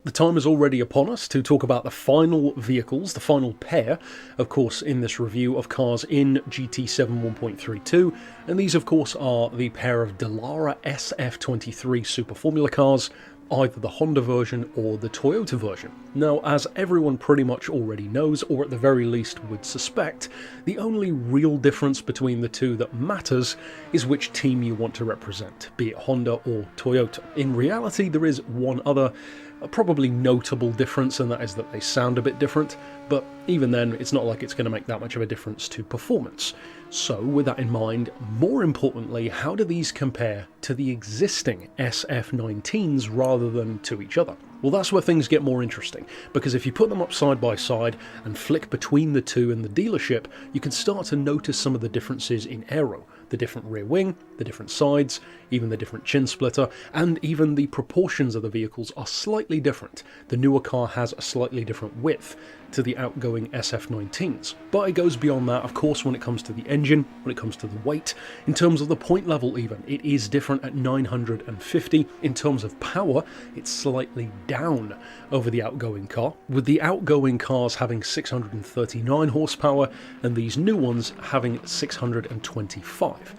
The time is already upon us to talk about the final vehicles, the final pair, of course, in this review of cars in GT7 1.32, and these, of course, are the pair of Dallara SF23 Super Formula cars, either the Honda version or the Toyota version. Now, as everyone pretty much already knows, or at the very least would suspect, the only real difference between the two that matters is which team you want to represent, be it Honda or Toyota. In reality, there is one other probably notable difference, and that is that they sound a bit different, but even then it's not like it's going to make that much of a difference to performance. So with that in mind, more importantly, how do these compare to the existing SF19s rather than to each other? Well, that's where things get more interesting, because if you put them up side by side and flick between the two in the dealership, you can start to notice some of the differences in aero, the different rear wing, the different sides, even the different chin splitter, and even the proportions of the vehicles are slightly different. The newer car has a slightly different width to the outgoing SF19s. But it goes beyond that, of course, when it comes to the engine, when it comes to the weight, in terms of the point level even, it is different at 950. In terms of power, it's slightly down over the outgoing car, with the outgoing cars having 639 horsepower and these new ones having 625.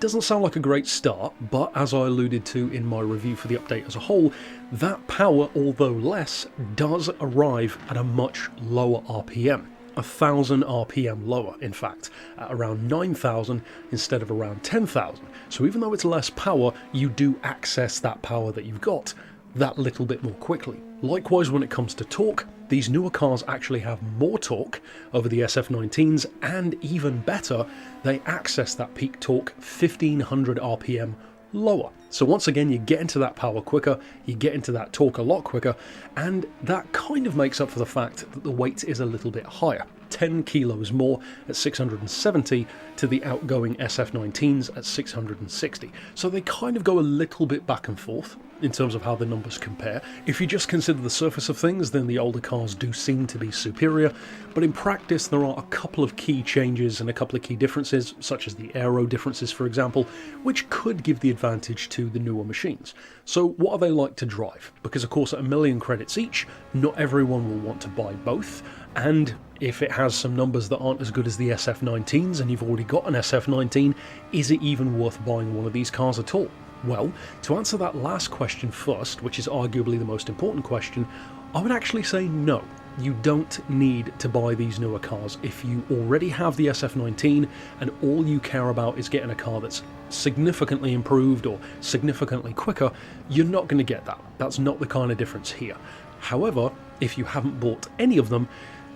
Doesn't sound like a great start, but as I alluded to in my review for the update as a whole, that power, although less, does arrive at a much lower RPM. 1,000 RPM lower, in fact, at around 9,000 instead of around 10,000. So even though it's less power, you do access that power that you've got that little bit more quickly. Likewise, when it comes to torque, these newer cars actually have more torque over the SF19s, and even better, they access that peak torque 1,500 RPM lower. So once again, you get into that power quicker, you get into that torque a lot quicker, and that kind of makes up for the fact that the weight is a little bit higher. 10 kilos more at 670 to the outgoing SF19s at 660. So they kind of go a little bit back and forth in terms of how the numbers compare. If you just consider the surface of things, then the older cars do seem to be superior, but in practice there are a couple of key changes and a couple of key differences, such as the aero differences, for example, which could give the advantage to the newer machines. So what are they like to drive? Because of course at 1,000,000 credits each, not everyone will want to buy both, and if it has some numbers that aren't as good as the SF19s and you've already got an SF19, is it even worth buying one of these cars at all? Well, to answer that last question first, which is arguably the most important question, I would actually say no. You don't need to buy these newer cars. If you already have the SF19 and all you care about is getting a car that's significantly improved or significantly quicker, you're not going to get that. That's not the kind of difference here. However, if you haven't bought any of them,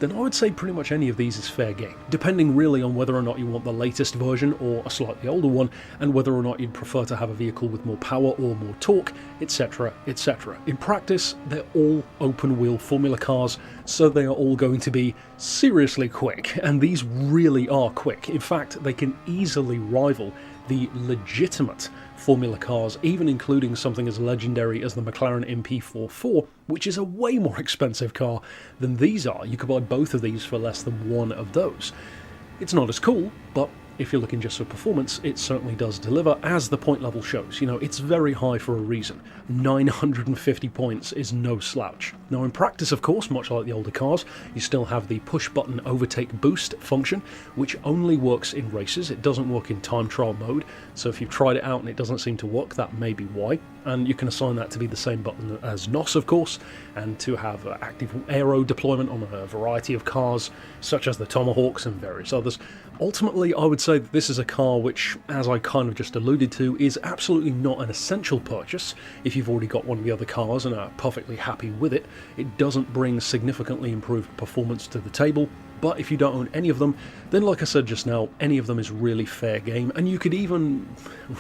then I would say pretty much any of these is fair game, depending really on whether or not you want the latest version or a slightly older one, and whether or not you'd prefer to have a vehicle with more power or more torque, etc, etc. In practice, they're all open-wheel Formula cars, so they are all going to be seriously quick, and these really are quick. In fact, they can easily rival the legitimate Formula cars, even including something as legendary as the McLaren MP44, which is a way more expensive car than these are. You could buy both of these for less than one of those. It's not as cool, but if you're looking just for performance, it certainly does deliver, as the point level shows. You know, it's very high for a reason. 950 points is no slouch. Now in practice, of course, much like the older cars, you still have the push button overtake boost function, which only works in races. It doesn't work in time trial mode, so if you've tried it out and it doesn't seem to work, that may be why. And you can assign that to be the same button as NOS, of course, and to have active aero deployment on a variety of cars, such as the Tomahawks and various others. Ultimately, I would say that this is a car which, as I kind of just alluded to, is absolutely not an essential purchase. If you've already got one of the other cars and are perfectly happy with it, it doesn't bring significantly improved performance to the table. But if you don't own any of them, then like I said just now, any of them is really fair game, and you could even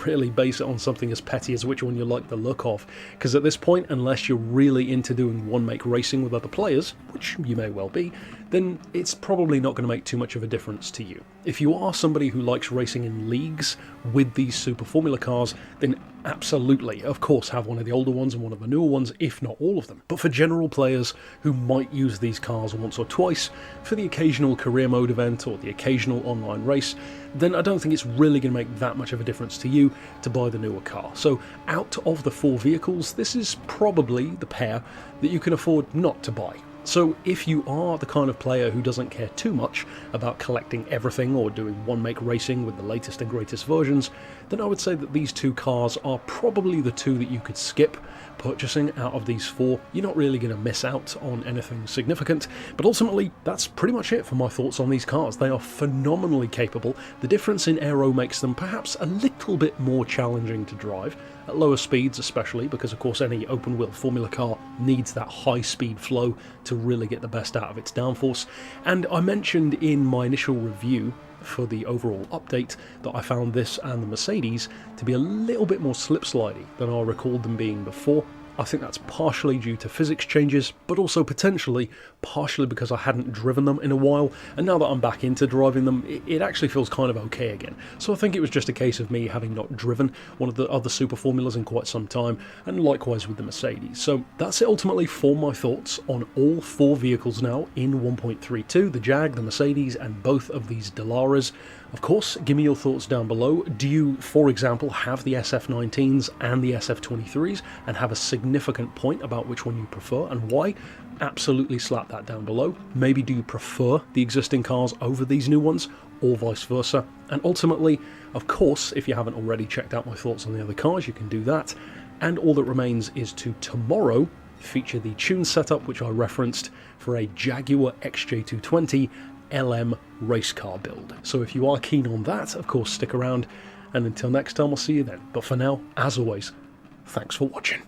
really base it on something as petty as which one you like the look of, because at this point, unless you're really into doing one-make racing with other players, which you may well be, then it's probably not going to make too much of a difference to you. If you are somebody who likes racing in leagues with these Super Formula cars, then absolutely, of course, have one of the older ones and one of the newer ones, if not all of them. But for general players who might use these cars once or twice for the occasional career mode event or the occasional online race, then I don't think it's really going to make that much of a difference to you to buy the newer car. So out of the 4 vehicles, this is probably the pair that you can afford not to buy. So if you are the kind of player who doesn't care too much about collecting everything or doing one-make racing with the latest and greatest versions, then I would say that these 2 cars are probably the 2 that you could skip purchasing out of these 4. You're not really going to miss out on anything significant, but ultimately that's pretty much it for my thoughts on these cars. They are phenomenally capable. The difference in aero makes them perhaps a little bit more challenging to drive, at lower speeds especially, because of course any open-wheel Formula car needs that high-speed flow to really get the best out of its downforce. And I mentioned in my initial review for the overall update that I found this and the Mercedes to be a little bit more slip-slidey than I recalled them being before. I think that's partially due to physics changes, but also potentially partially because I hadn't driven them in a while, and now that I'm back into driving them, it actually feels kind of okay again. So I think it was just a case of me having not driven one of the other Super Formulas in quite some time, and likewise with the Mercedes. So that's it ultimately for my thoughts on all 4 vehicles now in 1.32, the Jag, the Mercedes, and both of these Dallaras. Of course, give me your thoughts down below. Do you, for example, have the SF19s and the SF23s and have a significant point about which one you prefer and why? Absolutely slap that down below. Maybe do you prefer the existing cars over these new ones, or vice versa? And ultimately, of course, if you haven't already checked out my thoughts on the other cars, you can do that. And all that remains is to tomorrow feature the tune setup which I referenced for a Jaguar XJ220 LM race car build. So if you are keen on that, of course stick around, and until next time I'll see you then. But for now, as always, thanks for watching.